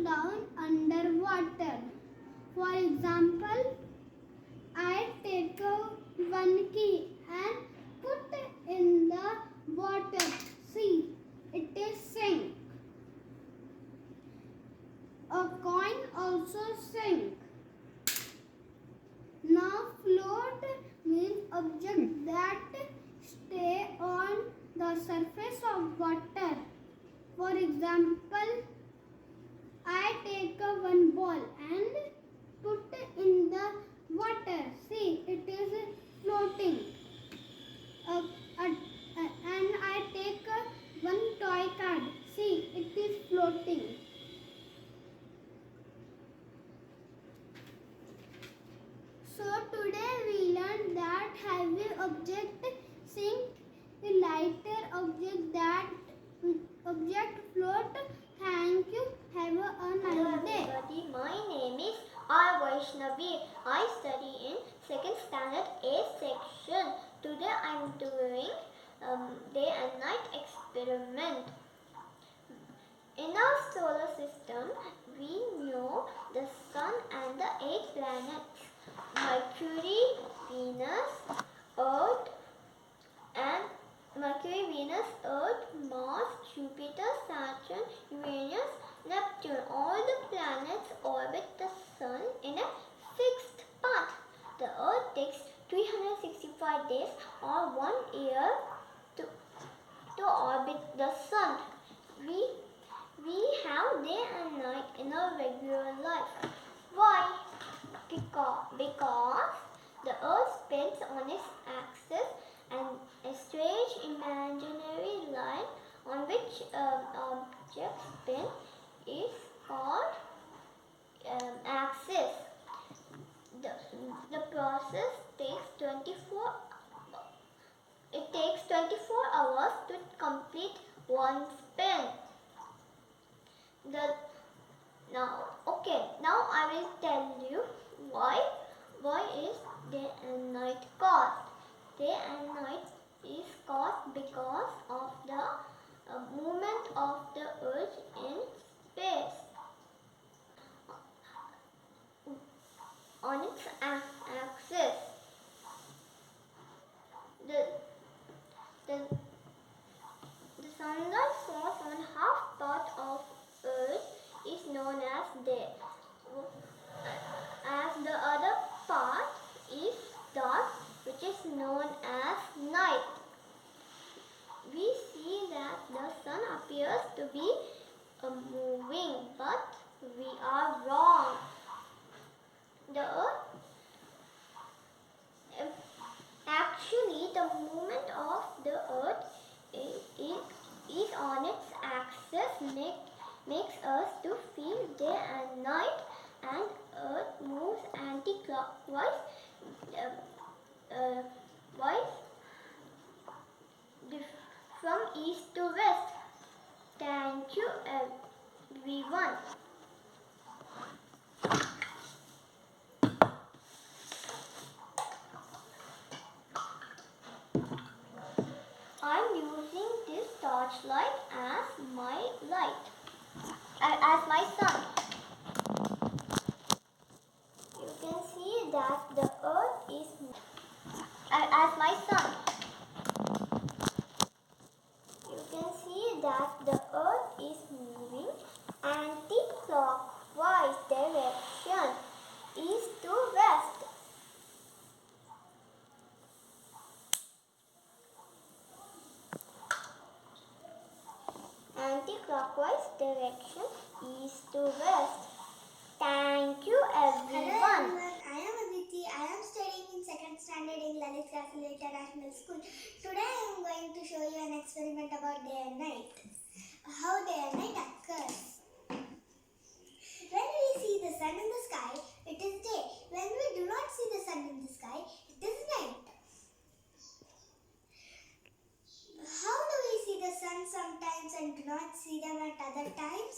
down underwater. For example, I take one key and put in the water. See, it is sink. A coin also sink. Now float means object that stay on the surface of water. For example, I take one ball and put in the water. See, it is floating. And I take one toy card. See, it is floating. So today we learned that heavy object sink, a lighter object float. Thank you. Have a nice day. Everybody, my name is Rajarajeshwari. I study in 2nd standard A section. Today I am doing day and night experiment. In our solar system, we know the sun and the 8 planets: Mercury, Venus, Earth, Mars, Jupiter, Saturn, Uranus, Neptune. All the planets orbit the sun in a fixed path. The Earth takes 365 days or 1 year to orbit the sun. We have day and night in our regular life. Why? Because the Earth spins on its axis, and a straight imaginary line on which object spin is called axis. The process takes 24 hours to complete one spin. Now I will tell you why is day and night caused. Day and night is caused because of the movement of the Earth in space on its axis. The sunlight falls on half part of Earth is known as day, as the other part is dark, which is known as night. We see that the sun appears to be moving, but we are wrong. Actually, the movement of the Earth is on its axis makes us to feel day and night, and Earth moves anti-clockwise from east to west. Thank you, everyone. I'm using this torchlight as my light, as my sun. You can see that the Earth is as my sun. You can see that the Earth is moving anti-clockwise direction, east to west. Anti-clockwise direction, east to west. Thank you, everyone. Hello everyone, I am Aditi. I am studying in 2nd standard in Lalith International School. Today I am going to show you an experiment about day and night. How day and night occurs. When we see the sun in the sky, it is day. When we do not see the sun in the sky, it is night. How do we see the sun sometimes and do not see them at other times?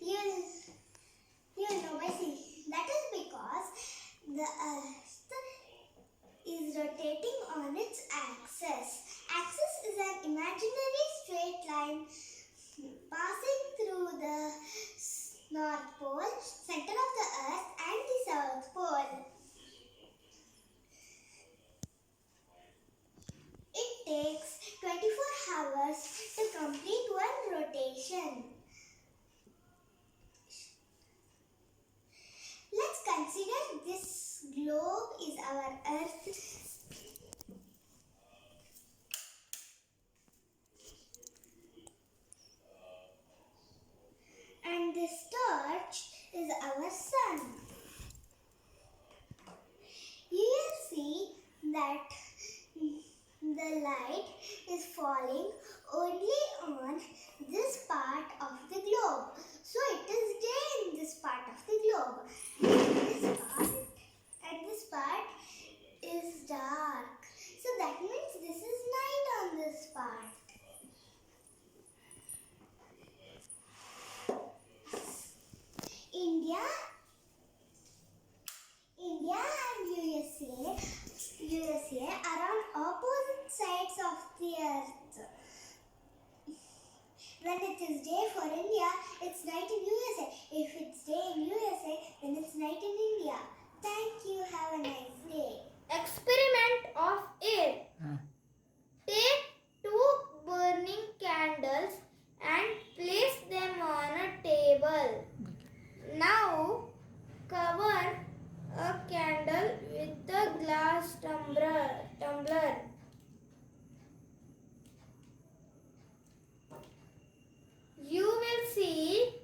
You'll know by seeing. That is because the Earth is rotating on its axis. Axis is an imaginary straight line passing through the North North Pole, center of the Earth and the South Pole. It takes 24 hours to complete one rotation. Let's consider this globe is our Earth. And this torch is our sun. You will see that the light is falling only on this part of the globe. So it is day in this part of the globe. And this part is dark. So that means this is night on this part. India and USA are on opposite sides of the earth. When it is day for India, it's night in USA. If it's day in USA, then it's night in India. Thank you. Have a nice day. Experiment of air. Take 2 burning candles and place them on a table. Now cover a candle with a glass tumbler. You will see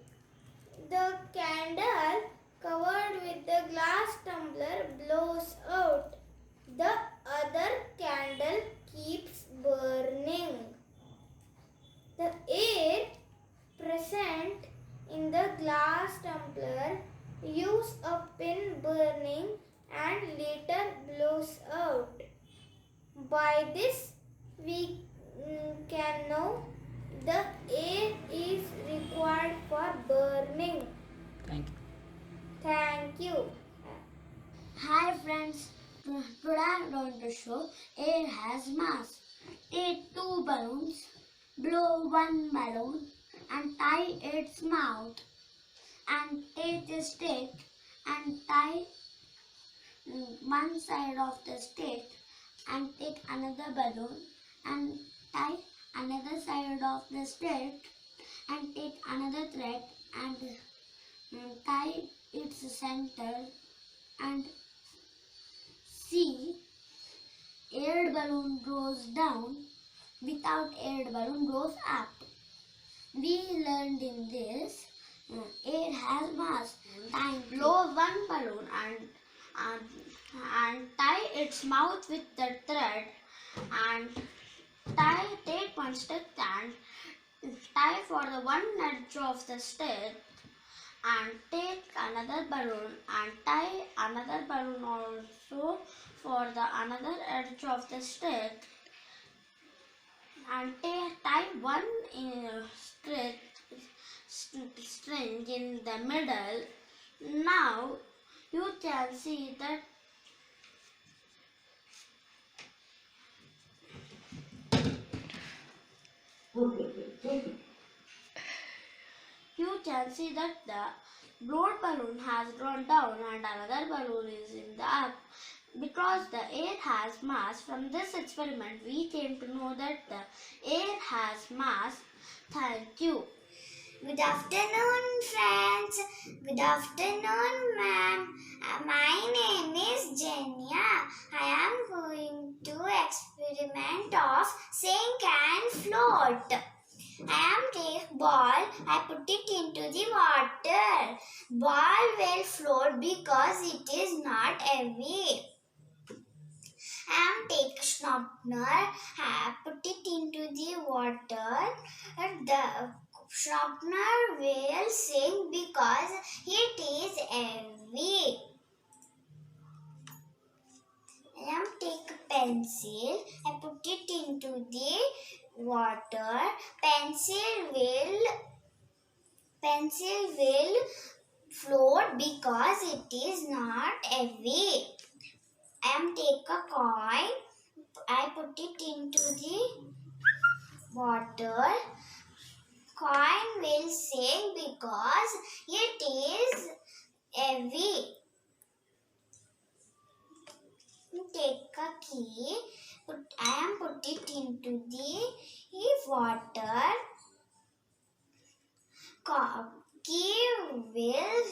the candle covered with the glass tumbler blows out. The other candle keeps burning. The air present in the glass tumbler use up in burning and later blows out. By this we can know the air is required for burning. Thank you. Hi friends, today I'm going to show air has mass. Take 2 balloons, blow one balloon and tie its mouth, and take a stick and tie one side of the stick, and take another balloon and tie another side of the stick, and take another thread and tie its center, and see, air balloon goes down, without air balloon goes up. We learned in this, air has mass. Blow one balloon and tie its mouth with the thread, and take one stick and tie for the one edge of the stick, and take another balloon and tie another balloon also for the another edge of the stick, and tie one string in the middle. Now you can see that the blown balloon has gone down and another balloon is in the up. Because the air has mass, from this experiment we came to know that the air has mass. Thank you. Good afternoon, friends. Good afternoon, ma'am. My name is Jenya. I am going to experiment of sink and float. I am take ball. I put it into the water. Ball will float because it is not heavy. I am take sharpener. I put it into the water. The sharpener will sink because it is heavy. I am take a pencil. I put it into the water. Pencil will float because it is not heavy. I am take a coin. I put it into the water. Coin will sink because it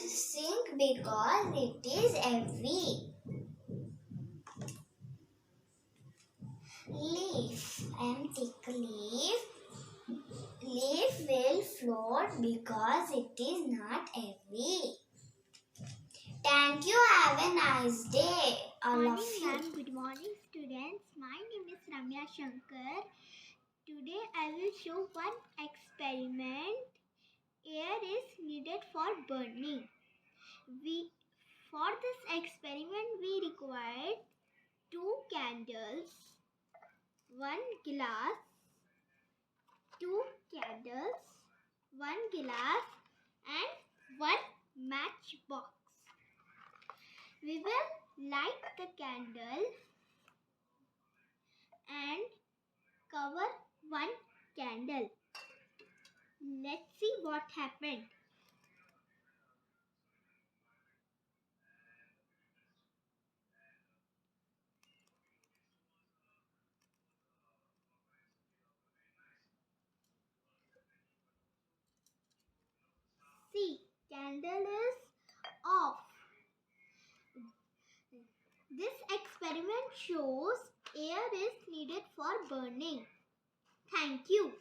sink because it is heavy. Leaf. I am thick leaf. Leaf will float because it is not heavy. Thank you. Have a nice day. All Good of morning, you. ma'am. Good morning, students. My name is Ramya Shankar. Today I will show one experiment. Air is needed for burning. For this experiment we required 2 candles, 1 glass, 2 candles, 1 glass and 1 matchbox. We will light the candle and cover 1 candle. Let's see what happened. See, candle is off. This experiment shows air is needed for burning. Thank you.